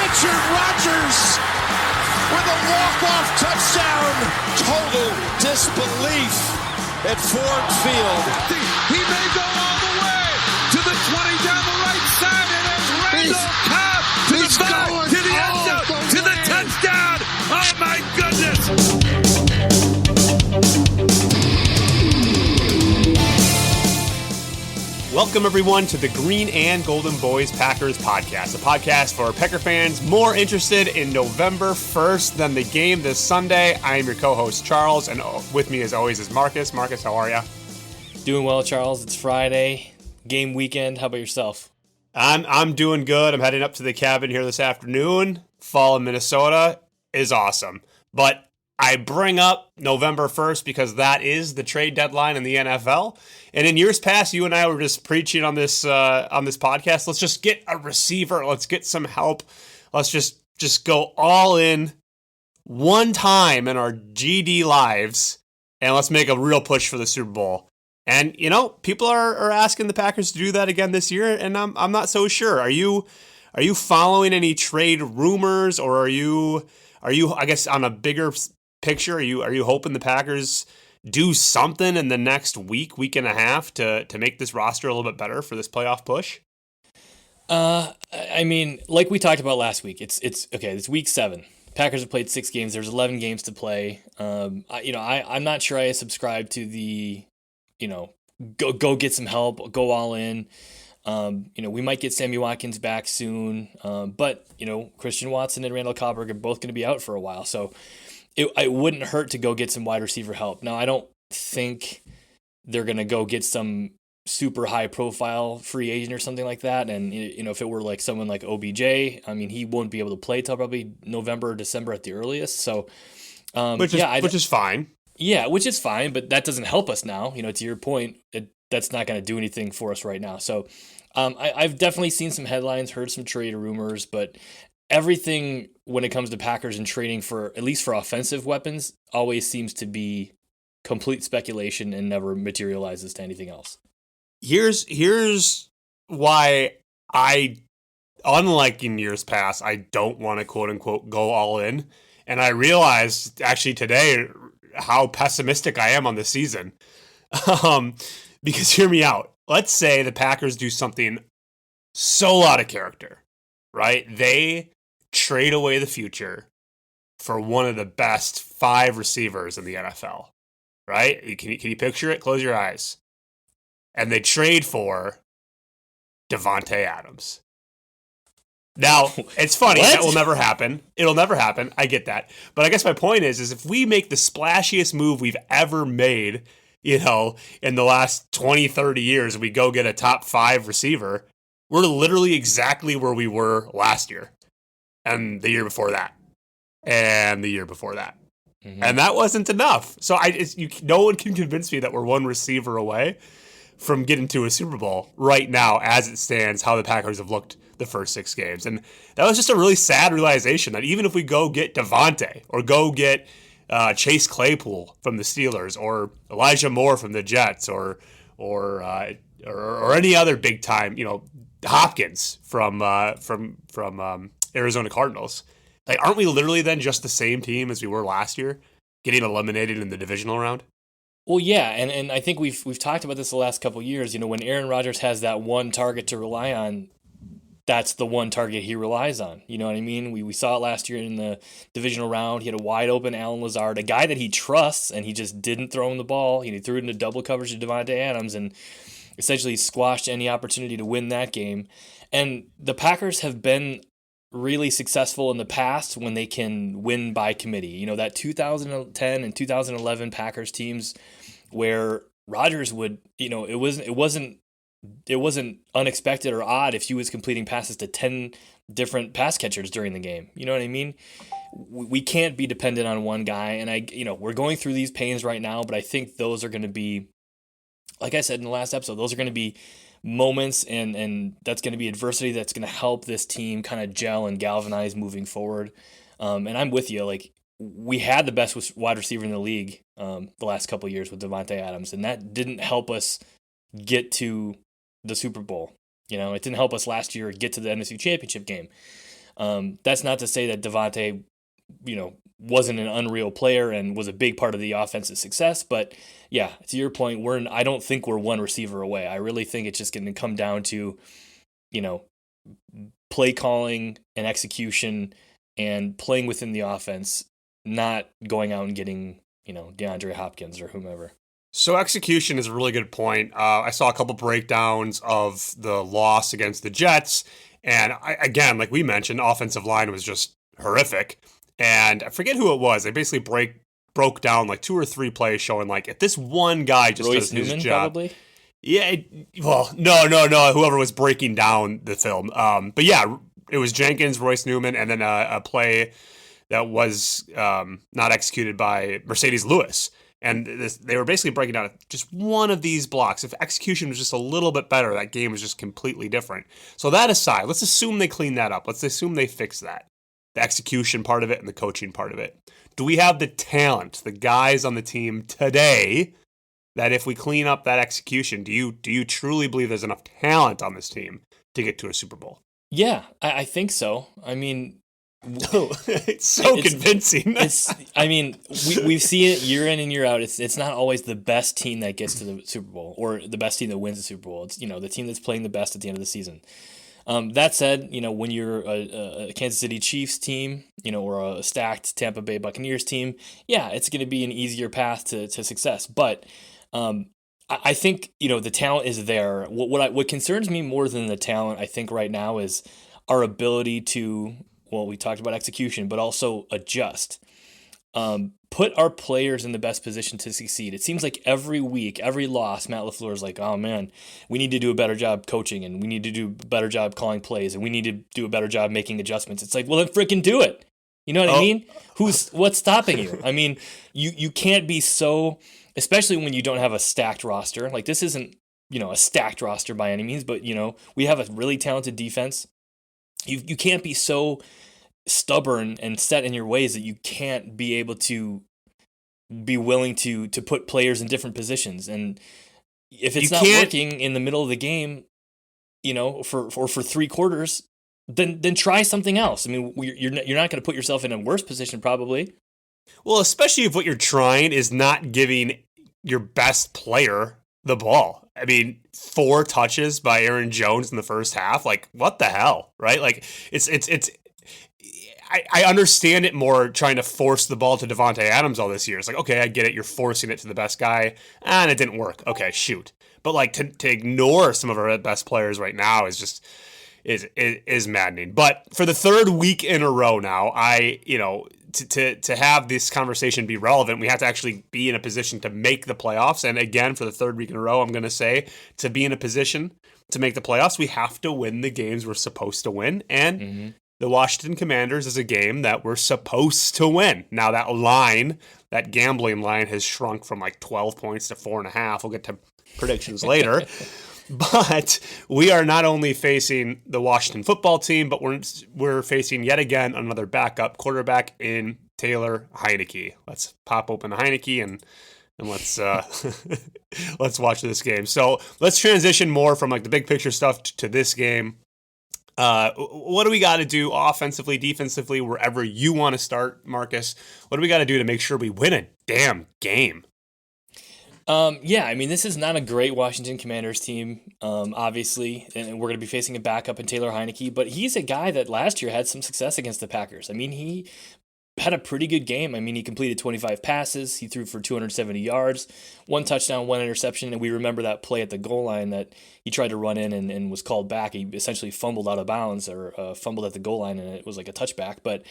Richard Rodgers with a walk-off touchdown. Total disbelief at Ford Field. He may go all the way to the 20 down the right side, and it's Randall Cobb to the 5, to the end zone, to the touchdown. Oh my goodness. Welcome, everyone, to the Green and Golden Boys Packers podcast, a podcast for Packer fans more interested in November 1st than the game this Sunday. I am your co-host, Charles, and with me, as always, is Marcus. Marcus, how are you? Doing well, Charles. It's Friday, game weekend. How about yourself? I'm doing good. I'm heading up to the cabin here this afternoon. Fall in Minnesota is awesome, but I bring up November 1st because that is the trade deadline in the NFL. And in years past, you and I were just preaching on this podcast. Let's just get a receiver. Let's get some help. Let's just go all in one time in our GD lives, and let's make a real push for the Super Bowl. And, you know, people are asking the Packers to do that again this year, and I'm not so sure. Are you following any trade rumors, or are you I guess on a bigger picture, are you hoping the Packers do something in the next week and a half to make this roster a little bit better for this playoff push? I mean, like we talked about last week, it's okay. It's week 7. Packers have played 6 games. There's 11 games to play. I'm not sure I subscribe to the, go get some help, go all in. We might get Sammy Watkins back soon, but Christian Watson and Randall Cobb are both going to be out for a while, so it wouldn't hurt to go get some wide receiver help. Now, I don't think they're going to go get some super high profile free agent or something like that. And, if it were like someone like OBJ, I mean, he won't be able to play till probably November or December at the earliest. So, which is fine. Yeah, which is fine, but that doesn't help us now. To your point, that's not going to do anything for us right now. So I've definitely seen some headlines, heard some trade rumors, but everything when it comes to Packers and trading for, at least for offensive weapons, always seems to be complete speculation and never materializes to anything else. Here's why unlike in years past, I don't want to quote unquote go all in. And I realized actually today how pessimistic I am on the season. Because hear me out. Let's say the Packers do something so out of character, right? They trade away the future for one of the best 5 receivers in the NFL, right? Can you picture it? Close your eyes. And they trade for Davante Adams. Now, it's funny. That will never happen. It'll never happen. I get that. But I guess my point is if we make the splashiest move we've ever made, in the last 20, 30 years, we go get a top 5 receiver, we're literally exactly where we were last year. And the year before that. And the year before that. Mm-hmm. And that wasn't enough. So no one can convince me that we're one receiver away from getting to a Super Bowl right now, as it stands, how the Packers have looked the first 6 games. And that was just a really sad realization that even if we go get Davante or go get Chase Claypool from the Steelers or Elijah Moore from the Jets or any other big time, Hopkins from Arizona Cardinals. Like, aren't we literally then just the same team as we were last year, getting eliminated in the divisional round? Well, yeah, and I think we've talked about this the last couple of years. When Aaron Rodgers has that one target to rely on, that's the one target he relies on. You know what I mean? We saw it last year in the divisional round. He had a wide open Allen Lazard, a guy that he trusts, and he just didn't throw him the ball. He threw it into double coverage to Davante Adams and essentially squashed any opportunity to win that game. And the Packers have been really successful in the past when they can win by committee. That 2010 and 2011 Packers teams where Rodgers would, it wasn't unexpected or odd if he was completing passes to 10 different pass catchers during the game. You know what I mean? We can't be dependent on one guy. And we're going through these pains right now, but I think those are going to be, like I said in the last episode, those are going to be moments and that's going to be adversity that's going to help this team kind of gel and galvanize moving forward. And I'm with you. Like, we had the best wide receiver in the league the last couple of years with Davante Adams, and that didn't help us get to the Super Bowl. It didn't help us last year get to the NFC Championship game. That's not to say that Devontae, wasn't an unreal player and was a big part of the offensive success. But yeah, to your point, I don't think we're one receiver away. I really think it's just going to come down to, play calling and execution and playing within the offense, not going out and getting, DeAndre Hopkins or whomever. So execution is a really good point. I saw a couple breakdowns of the loss against the Jets. And again, like we mentioned, offensive line was just horrific. And I forget who it was. They basically broke down like 2 or 3 plays showing like if this one guy just Royce does his Newman, job. probably? Yeah, no. Whoever was breaking down the film. But yeah, it was Jenkins, Royce Newman, and then a play that was not executed by Mercedes Lewis. And they were basically breaking down just one of these blocks. If execution was just a little bit better, that game was just completely different. So that aside, let's assume they clean that up. Let's assume they fix that. The execution part of it and the coaching part of it. Do we have the talent, the guys on the team today, that if we clean up that execution, do you truly believe there's enough talent on this team to get to a Super Bowl? Yeah, I think so. I mean, it's so convincing. We've seen it year in and year out. It's not always the best team that gets to the Super Bowl or the best team that wins the Super Bowl. It's the team that's playing the best at the end of the season. That said, when you're a Kansas City Chiefs team, or a stacked Tampa Bay Buccaneers team, yeah, it's going to be an easier path to success. But I think the talent is there. What concerns me more than the talent, I think right now, is our ability to. Well, we talked about execution, but also adjust. Put our players in the best position to succeed. It seems like every week, every loss, Matt LaFleur is like, oh man, we need to do a better job coaching, and we need to do a better job calling plays, and we need to do a better job making adjustments. It's like, well, then freaking do it. You know what I mean? What's stopping you? I mean, you can't be so, especially when you don't have a stacked roster. Like this isn't, a stacked roster by any means, but we have a really talented defense. You can't be so stubborn and set in your ways that you can't be able to be willing to put players in different positions. And if it's not working in the middle of the game, for 3 quarters, then try something else. I mean, you're not going to put yourself in a worse position probably. Well, especially if what you're trying is not giving your best player the ball. I mean, 4 touches by Aaron Jones in the first half. Like, what the hell, right? Like, it's. I understand it more trying to force the ball to Devontae Adams all this year. It's like, okay, I get it. You're forcing it to the best guy, and it didn't work. Okay, shoot. But like to ignore some of our best players right now is just is maddening. But for the 3rd week in a row now, to have this conversation be relevant, we have to actually be in a position to make the playoffs. And again, for the 3rd week in a row, I'm going to say to be in a position to make the playoffs, we have to win the games we're supposed to win. And the Washington Commanders is a game that we're supposed to win. Now that gambling line has shrunk from like 12 points to 4.5. We'll get to predictions later. But we are not only facing the Washington football team, but we're facing yet again another backup quarterback in Taylor Heinicke. Let's pop open the Heinicke and let's let's watch this game. So let's transition more from like the big picture stuff to this game. What do we got to do offensively, defensively, wherever you want to start, Marcus? What do we got to do to make sure we win a damn game? I mean, this is not a great Washington Commanders team, obviously, and we're going to be facing a backup in Taylor Heinicke, but he's a guy that last year had some success against the Packers. I mean, he had a pretty good game. I mean, he completed 25 passes. He threw for 270 yards, 1 touchdown, 1 interception. And we remember that play at the goal line that he tried to run in and was called back. He essentially fumbled out of bounds or fumbled at the goal line, and it was like a touchback. But,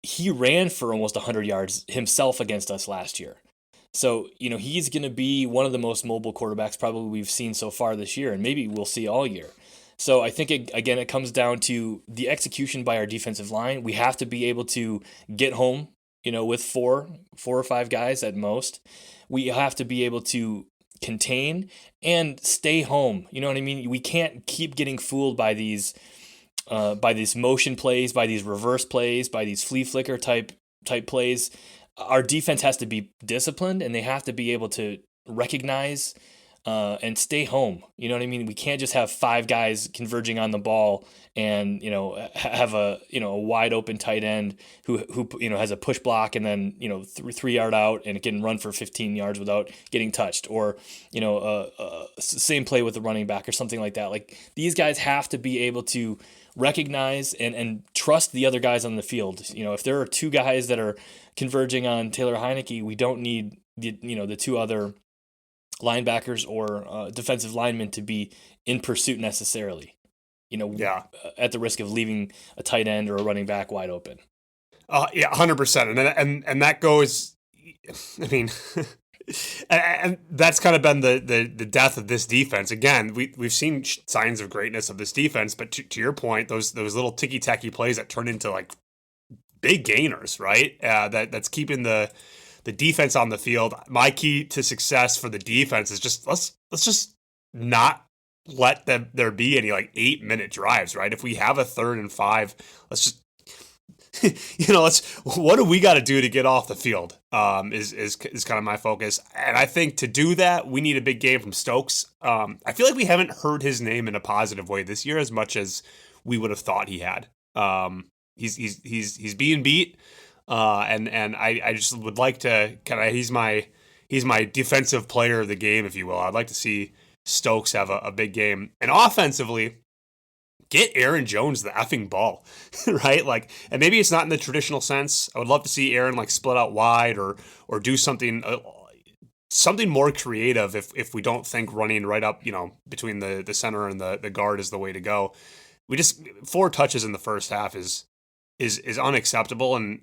he ran for almost 100 yards himself against us last year. So, he's going to be one of the most mobile quarterbacks probably we've seen so far this year, and maybe we'll see all year. So I think, it comes down to the execution by our defensive line. We have to be able to get home, with four or 5 guys at most. We have to be able to contain and stay home. You know what I mean? We can't keep getting fooled by these motion plays, by these reverse plays, by these flea flicker type plays. Our defense has to be disciplined, and they have to be able to recognize and stay home. You know what I mean? We can't just have 5 guys converging on the ball and, have a wide open tight end who has a push block and then, 3 yard out and it can run for 15 yards without getting touched, or, same play with the running back or something like that. Like, these guys have to be able to recognize and trust the other guys on the field. If there are 2 guys that are converging on Taylor Heinicke, we don't need the 2 other linebackers or defensive linemen to be in pursuit necessarily. At the risk of leaving a tight end or a running back wide open. 100%, and that goes. I mean, and that's kind of been the death of this defense. Again, we've seen signs of greatness of this defense, but to your point, those little ticky tacky plays that turn into like big gainers, right? That's keeping the defense on the field. My key to success for the defense is just let's just not let there be any like 8-minute drives, right? If we have a 3rd and 5, let's just what do we got to do to get off the field? Is kind of my focus, and I think to do that we need a big game from Stokes. I feel like we haven't heard his name in a positive way this year as much as we would have thought he had. He's being beat, and I just would like to he's my defensive player of the game, if you will. I'd like to see Stokes have a big game, and offensively, get Aaron Jones the effing ball, right? Like, and maybe it's not in the traditional sense. I would love to see Aaron like split out wide or do something more creative if we don't think running right up, between the center and the guard is the way to go. We just 4 touches in the first half is unacceptable, and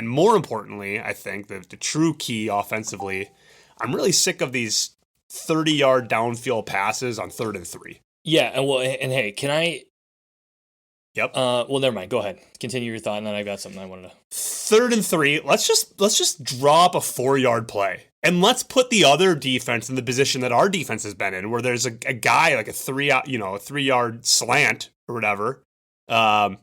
more importantly, I think the true key offensively, I'm really sick of these 30-yard downfield passes on 3rd and 3. Yeah, and hey, can I? Yep. Well, never mind. Go ahead. Continue your thought, and then I got something I wanted to. 3rd and 3. Let's just drop a 4-yard play, and let's put the other defense in the position that our defense has been in, where there's a guy like a 3-yard slant or whatever, and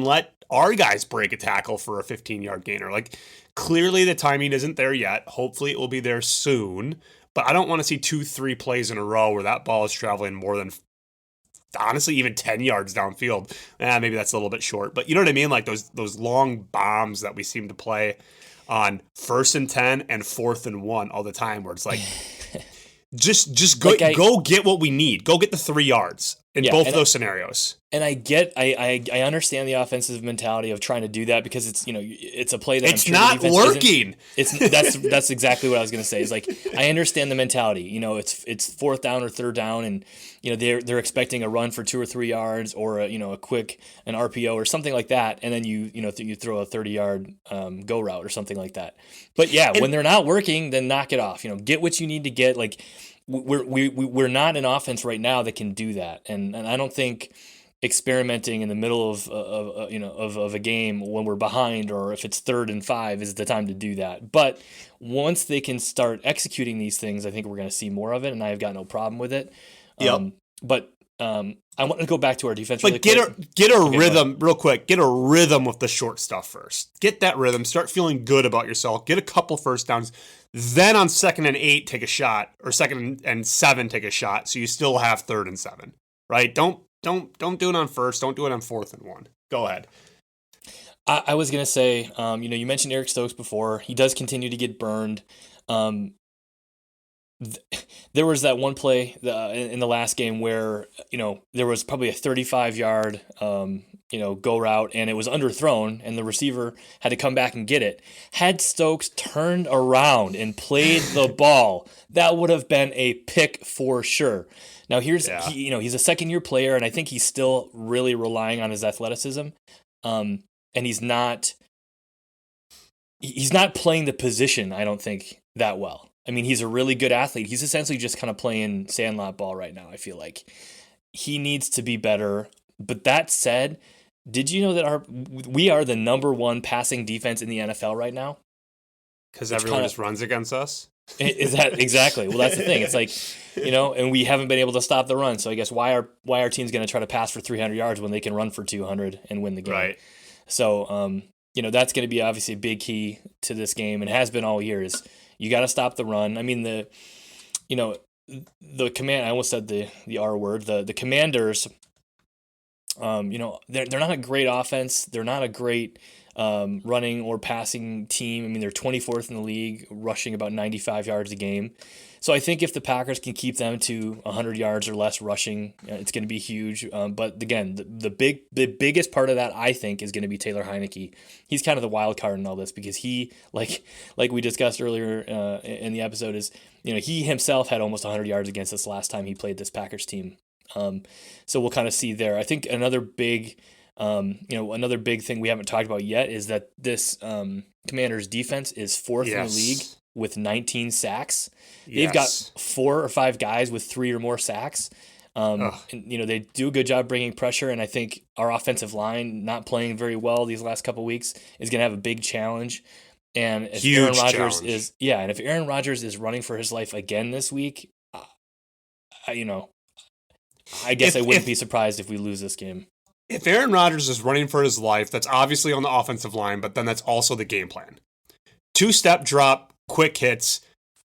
let our guys break a tackle for a 15-yard gainer. Like, clearly the timing isn't there yet. Hopefully it will be there soon. But I don't want to see 2-3 plays in a row where that ball is traveling more than, honestly, even 10 yards downfield. Maybe that's a little bit short. But you know what I mean? Like those long bombs that we seem to play on 1st and 10 and 4th and 1 all the time, where it's like, just go, go get what we need. Go get the 3 yards in both of those scenarios. And I understand the offensive mentality of trying to do that because it's a play that it's not working. That's exactly what I was going to say. Is like, I understand the mentality. It's 4th down or 3rd down, and they're expecting a run for 2 or 3 yards or a quick an RPO or something like that, and then you throw a 30-yard go route or something like that. But when they're not working, then knock it off. Get what you need to get. Like, we're not an offense right now that can do that, and I don't think experimenting in the middle of a game when we're behind, or if it's 3rd and 5, is the time to do that. But once they can start executing these things, I think we're going to see more of it, and I've got no problem with it. Yep. But I want to go back to our defense. But really get a rhythm real quick. Get a rhythm with the short stuff first. Get that rhythm. Start feeling good about yourself. Get a couple first downs. Then on 2nd and 8, take a shot, or 2nd and 7, take a shot. So you still have 3rd and 7, right? Don't do it on 1st. Don't do it on 4th and 1. Go ahead. I was gonna say, you mentioned Eric Stokes before. He does continue to get burned. There was that one play in the last game where there was probably a 35-yard go route, and it was underthrown, and the receiver had to come back and get it. Had Stokes turned around and played the ball, that would have been a pick for sure. Now he's a 2nd-year player, and I think he's still really relying on his athleticism, and he's not playing the position, I don't think, that well. I mean, he's a really good athlete. He's essentially just kind of playing sandlot ball right now, I feel like. He needs to be better. But that said, did you know that we are the number 1 passing defense in the NFL right now? Because everyone just runs against us? Is that exactly? Well, that's the thing. It's like, and we haven't been able to stop the run. So I guess why our team's going to try to pass for 300 yards when they can run for 200 and win the game? Right. So, that's going to be obviously a big key to this game, and has been all year, is you got to stop the run. I mean, I almost said the R word. The Commanders, they're not a great offense. They're not a great running or passing team. I mean, they're 24th in the league, rushing about 95 yards a game. So I think if the Packers can keep them to 100 yards or less rushing, it's going to be huge. But again, the biggest part of that, I think, is going to be Taylor Heinicke. He's kind of the wild card in all this because he, like we discussed earlier in the episode, is he himself had almost 100 yards against us last time he played this Packers team. So we'll kind of see there. I think another big thing we haven't talked about yet is that this Commanders defense is fourth in the league with 19 sacks. They've got 4 or 5 guys with 3 or more sacks. And, they do a good job bringing pressure, and I think our offensive line not playing very well these last couple of weeks is going to have a big challenge. And if Aaron Rodgers is running for his life again this week, I guess I wouldn't be surprised if we lose this game. If Aaron Rodgers is running for his life, that's obviously on the offensive line, but then that's also the game plan. 2-step drop, quick hits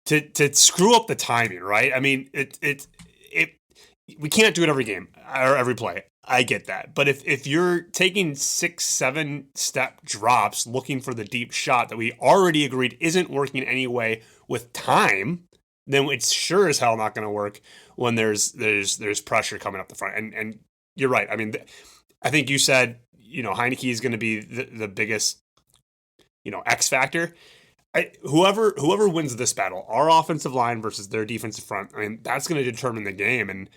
to screw up the timing, right? I mean, we can't do it every game or every play. I get that. But if you're taking 6-7 step drops looking for the deep shot that we already agreed isn't working anyway with time, then it's sure as hell not going to work when there's pressure coming up the front. And you're right. I mean, I think you said, Heinicke is going to be the biggest, X factor. Whoever wins this battle, our offensive line versus their defensive front, I mean, that's going to determine the game.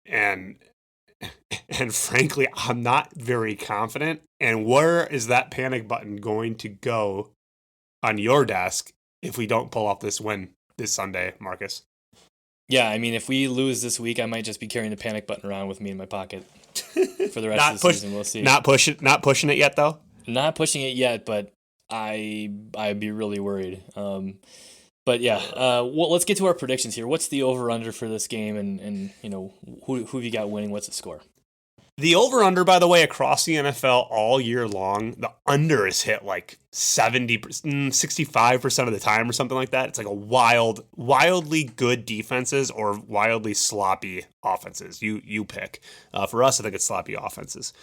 And frankly, I'm not very confident. And where is that panic button going to go on your desk if we don't pull off this win this Sunday, Marcus? Yeah, I mean, if we lose this week, I might just be carrying the panic button around with me in my pocket for the rest of the season. We'll see. Not pushing it yet, though. Not pushing it yet, but I'd be really worried. But yeah, well, let's get to our predictions here. What's the over/under for this game, and who have you got winning? What's the score? The over/under, by the way, across the NFL all year long, the under is hit like 65% of the time or something like that. It's like a wildly good defenses or wildly sloppy offenses. You pick. For us, I think it's sloppy offenses.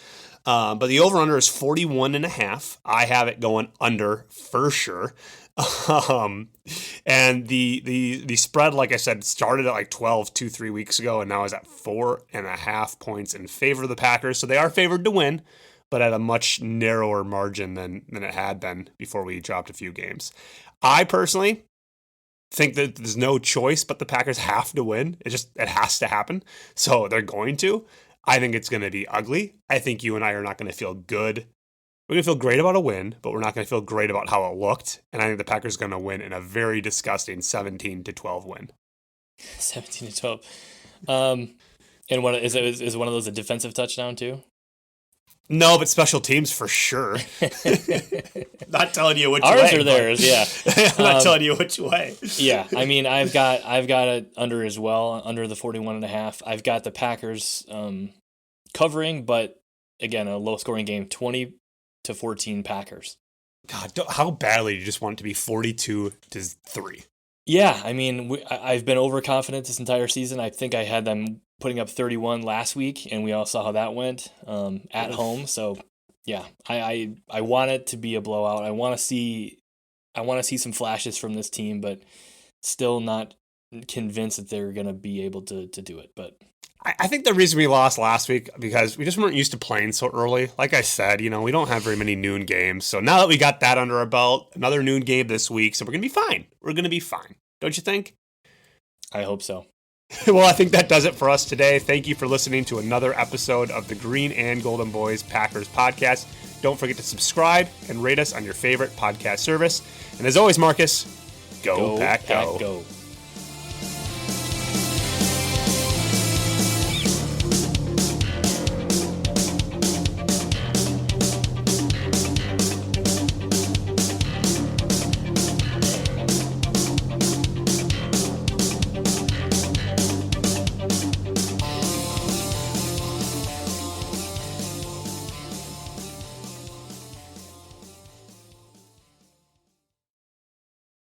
But the over/under is 41.5. I have it going under for sure. And the spread, like I said, started at like 12 2-3 weeks ago, and now is at 4.5 points in favor of the Packers. So they are favored to win, but at a much narrower margin than it had been before we dropped a few games. I personally think that there's no choice but the Packers have to win. It has to happen. So they're going to. I think it's going to be ugly. I think you and I are not going to feel good. We're going to feel great about a win, but we're not going to feel great about how it looked. And I think the Packers are going to win in a very disgusting 17-12 win. 17-12. And what is one of those a defensive touchdown too? No, but special teams for sure. Not telling you which Ours way. Ours or theirs, yeah. I'm not telling you which way. Yeah, I mean, I've got it under as well, under the 41.5. I've got the Packers covering, but again, a low-scoring game, 20-14 Packers. God, how badly do you just want it to be 42-3? Yeah, I mean, I've been overconfident this entire season. I think I had them putting up 31 last week, and we all saw how that went at home. So, yeah, I want it to be a blowout. I want to see some flashes from this team, but still not convinced that they're going to be able to do it. But I think the reason we lost last week because we just weren't used to playing so early. Like I said, we don't have very many noon games. So now that we got that under our belt, another noon game this week, so we're going to be fine. We're going to be fine. Don't you think? I hope so. Well, I think that does it for us today. Thank you for listening to another episode of the Green and Golden Boys Packers podcast. Don't forget to subscribe and rate us on your favorite podcast service. And as always, Marcus, go Pack, go.